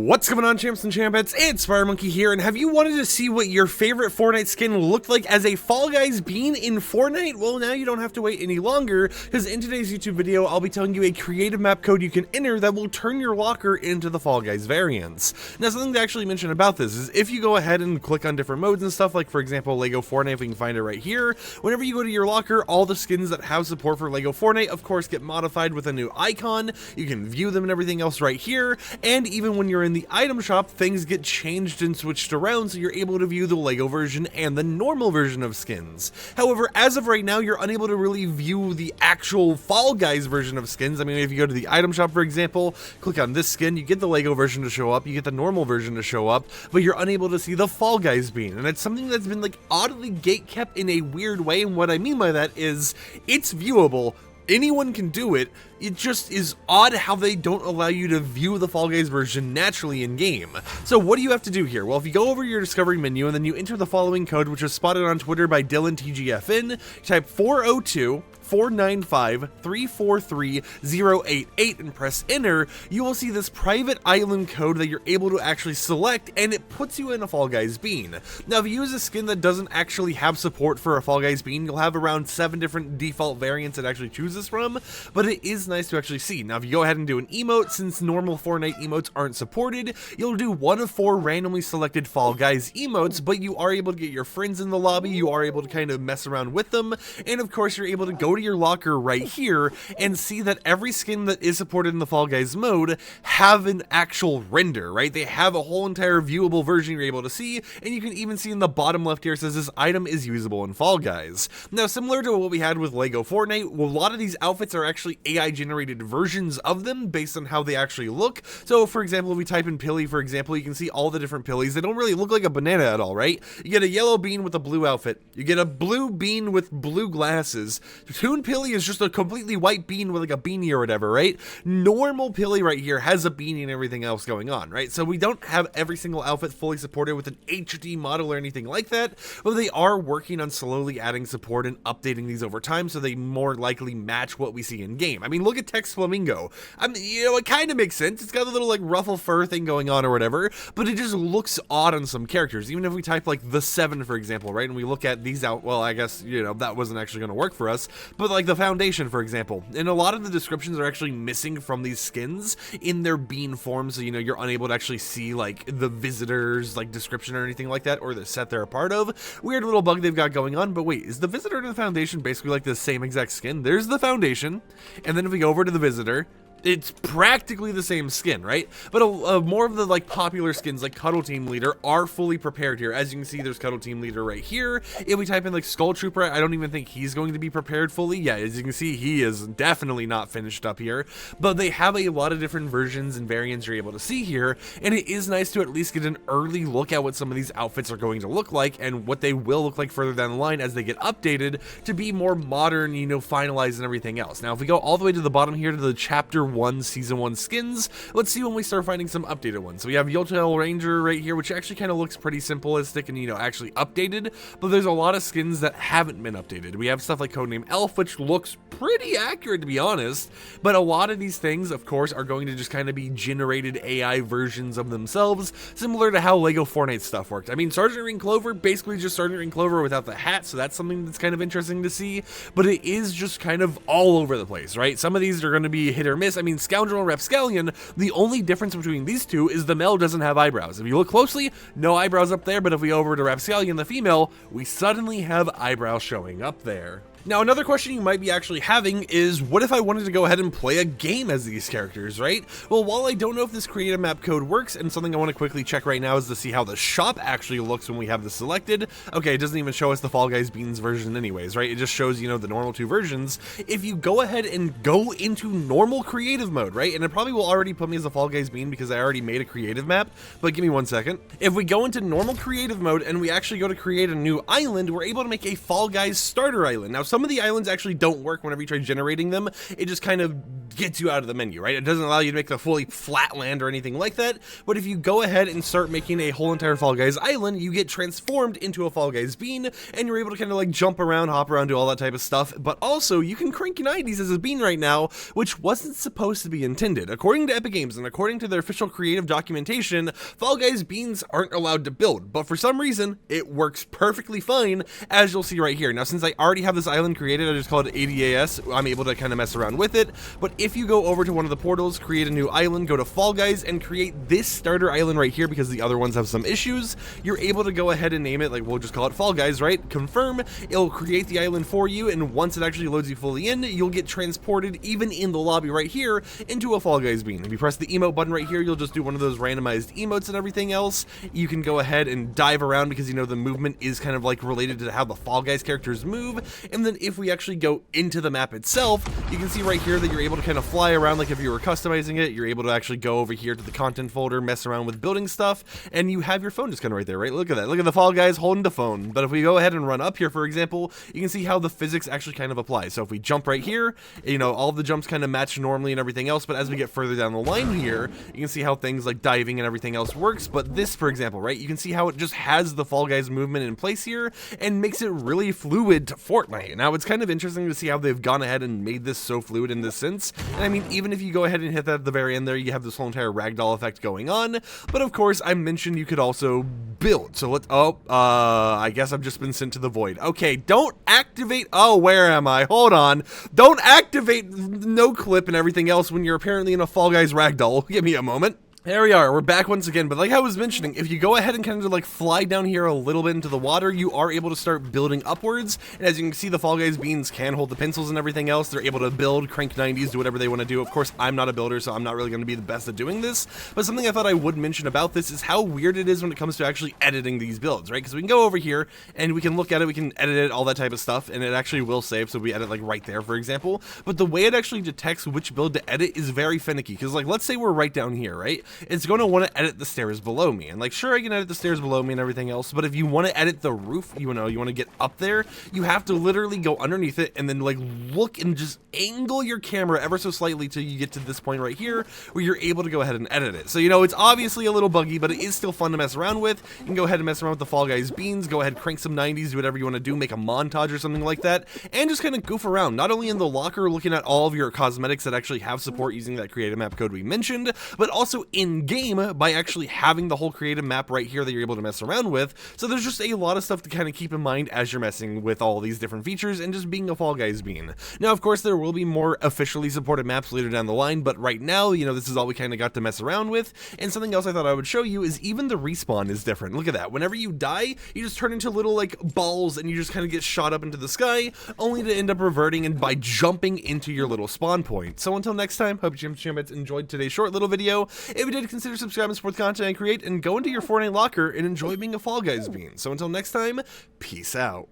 What's going on, champs and champettes? It's FireMonkey here, and have you wanted to see what your favorite Fortnite skin looked like as a Fall Guys bean in Fortnite? Well, now you don't have to wait any longer, because in today's YouTube video, I'll be telling you a creative map code you can enter that will turn your locker into the Fall Guys variants. Now, something to actually mention about this is if you go ahead and click on different modes and stuff, like for example, LEGO Fortnite, if we can find it right here, whenever you go to your locker, all the skins that have support for LEGO Fortnite, of course, get modified with a new icon. You can view them and everything else right here, and even when you're in the item shop, things get changed and switched around, so you're able to view the LEGO version and the normal version of skins. However, as of right now, you're unable to really view the actual Fall Guys version of skins. I mean, if you go to the item shop, for example, click on this skin, you get the LEGO version to show up, you get the normal version to show up, but you're unable to see the Fall Guys bean, and it's something that's been like oddly gatekept in a weird way. And what I mean by that is it's viewable. Anyone can do it. It just is odd how they don't allow you to view the Fall Guys version naturally in game. So what do you have to do here? Well, if you go over your discovery menu and then you enter the following code, which was spotted on Twitter by DylanTGFN, you type 402-495-343-088 and press enter, you will see this private island code that you're able to actually select, and it puts you in a Fall Guys bean. Now, if you use a skin that doesn't actually have support for a Fall Guys bean, you'll have around 7 different default variants it actually chooses from, but it is nice to actually see. Now, if you go ahead and do an emote, since normal Fortnite emotes aren't supported, you'll do 1 of 4 randomly selected Fall Guys emotes, but you are able to get your friends in the lobby, you are able to kind of mess around with them, and of course, you're able to go to your locker right here and see that every skin that is supported in the Fall Guys mode have an actual render, right? They have a whole entire viewable version you're able to see, and you can even see in the bottom left here, it says this item is usable in Fall Guys. Now, similar to what we had with LEGO Fortnite, a lot of these outfits are actually AI generated versions of them based on how they actually look. So for example, if we type in Pilly, for example, you can see all the different Pillies. They don't really look like a banana at all, right? You get a yellow bean with a blue outfit. You get a blue bean with blue glasses. Toon Pilly is just a completely white bean with like a beanie or whatever, right? Normal Pilly right here has a beanie and everything else going on, right? So we don't have every single outfit fully supported with an HD model or anything like that, but they are working on slowly adding support and updating these over time so they more likely match what we see in game. I mean, look at Tex Flamingo. I mean, you know, it kind of makes sense. It's got a little like ruffle fur thing going on or whatever, but it just looks odd on some characters. Even if we type like the 7, for example, right? And we look at these out, well, I guess, you know, that wasn't actually going to work for us, but like the Foundation, for example, and a lot of the descriptions are actually missing from these skins in their bean form. So, you know, you're unable to actually see like the visitors like description or anything like that, or the set they're a part of. Weird little bug they've got going on. But wait, is the visitor to the Foundation basically like the same exact skin? There's the Foundation, and then if we go over to the visitor, it's practically the same skin, right? But more of the like popular skins like Cuddle Team Leader are fully prepared here. As you can see, there's Cuddle Team Leader right here. If we type in like Skull Trooper, I don't even think he's going to be prepared fully. Yeah, as you can see, he is definitely not finished up here. But they have a lot of different versions and variants you're able to see here, and it is nice to at least get an early look at what some of these outfits are going to look like and what they will look like further down the line as they get updated to be more modern, you know, finalized and everything else. Now, if we go all the way to the bottom here to the Chapter 1 Season 1 skins, let's see when we start finding some updated ones. So we have Yotel Ranger right here, which actually kind of looks pretty simplistic and, you know, actually updated, but there's a lot of skins that haven't been updated. We have stuff like Codename Elf, which looks pretty accurate, to be honest, but a lot of these things, of course, are going to just kind of be generated AI versions of themselves, similar to how LEGO Fortnite stuff worked. I mean, Sergeant Green Clover, basically just Sergeant Green Clover without the hat, so that's something that's kind of interesting to see, but it is just kind of all over the place, right? Some of these are going to be hit or miss. I mean, Scoundrel and Rapscallion, the only difference between these two is the male doesn't have eyebrows. If you look closely, no eyebrows up there, but if we go over to Rapscallion, the female, we suddenly have eyebrows showing up there. Now, another question you might be actually having is, what if I wanted to go ahead and play a game as these characters, right? Well, while I don't know if this creative map code works, and something I want to quickly check right now is to see how the shop actually looks when we have this selected. Okay, it doesn't even show us the Fall Guys Beans version anyways, right? It just shows, you know, the normal 2 versions. If you go ahead and go into normal creative mode, right? And it probably will already put me as a Fall Guys Bean because I already made a creative map, but give me 1 second. If we go into normal creative mode and we actually go to create a new island, we're able to make a Fall Guys starter island. Now, some some of the islands actually don't work whenever you try generating them. It just kind of gets you out of the menu, right? It doesn't allow you to make the fully flat land or anything like that. But if you go ahead and start making a whole entire Fall Guys island, you get transformed into a Fall Guys bean, and you're able to kind of like jump around, hop around, do all that type of stuff. But also, you can crank 90s as a bean right now, which wasn't supposed to be intended. According to Epic Games and according to their official creative documentation, Fall Guys beans aren't allowed to build, but for some reason, it works perfectly fine, as you'll see right here. Now, since I already have this island created, I just called it ADAS, I'm able to kind of mess around with it. But if you go over to one of the portals, create a new island, go to Fall Guys, and create this starter island right here, because the other ones have some issues, you're able to go ahead and name it, like we'll just call it Fall Guys, right? Confirm, it'll create the island for you, and once it actually loads you fully in, you'll get transported, even in the lobby right here, into a Fall Guys bean. If you press the emote button right here, you'll just do one of those randomized emotes and everything else. You can go ahead and dive around, because you know the movement is kind of like related to how the Fall Guys characters move. And then if we actually go into the map itself, you can see right here that you're able to kind of fly around like if you were customizing it. You're able to actually go over here to the content folder, mess around with building stuff, and you have your phone just kind of right there, right? Look at that. Look at the Fall Guys holding the phone. But if we go ahead and run up here, for example, you can see how the physics actually kind of apply. So if we jump right here, you know, all of the jumps kind of match normally and everything else, but as we get further down the line here, you can see how things like diving and everything else works. But this, for example, right, you can see how it just has the Fall Guys movement in place here and makes it really fluid to Fortnite. Now, it's kind of interesting to see how they've gone ahead and made this so fluid in this sense. And I mean, even if you go ahead and hit that at the very end there, you have this whole entire ragdoll effect going on. But of course, I mentioned you could also build. So let's, I guess I've just been sent to the void. Okay, don't activate, where am I? Hold on. Don't activate no clip and everything else when you're apparently in a Fall Guys ragdoll. Give me a moment. There we are, we're back once again, but like I was mentioning, if you go ahead and kind of like fly down here a little bit into the water, you are able to start building upwards, and as you can see, the Fall Guys beans can hold the pencils and everything else. They're able to build, crank 90s, do whatever they want to do. Of course, I'm not a builder, so I'm not really going to be the best at doing this, but something I thought I would mention about this is how weird it is when it comes to actually editing these builds, right? Because we can go over here, and we can look at it, we can edit it, all that type of stuff, and it actually will save, so we edit like right there, for example, but the way it actually detects which build to edit is very finicky, because like, let's say we're right down here, right? It's going to want to edit the stairs below me, and like sure I can edit the stairs below me and everything else, but if you want to edit the roof, you want to get up there, you have to literally go underneath it and then like look and just angle your camera ever so slightly till you get to this point right here where you're able to go ahead and edit it. So you know, it's obviously a little buggy, but it is still fun to mess around with. You can go ahead and mess around with the Fall Guys beans, go ahead, crank some 90s, do whatever you want to do, make a montage or something like that, and just kind of goof around, not only in the locker looking at all of your cosmetics that actually have support using that creative map code we mentioned, but also in game by actually having the whole creative map right here that you're able to mess around with. So there's just a lot of stuff to kind of keep in mind as you're messing with all these different features and just being a Fall Guys bean. Now, of course, there will be more officially supported maps later down the line, but right now, you know, this is all we kind of got to mess around with. And something else I thought I would show you is even the respawn is different. Look at that. Whenever you die, you just turn into little like balls and you just kind of get shot up into the sky, only to end up reverting and by jumping into your little spawn point. So until next time, hope you enjoyed today's short little video. If you did, consider subscribing, support the content I create, and go into your Fortnite locker and enjoy being a Fall Guys bean. So until next time, peace out.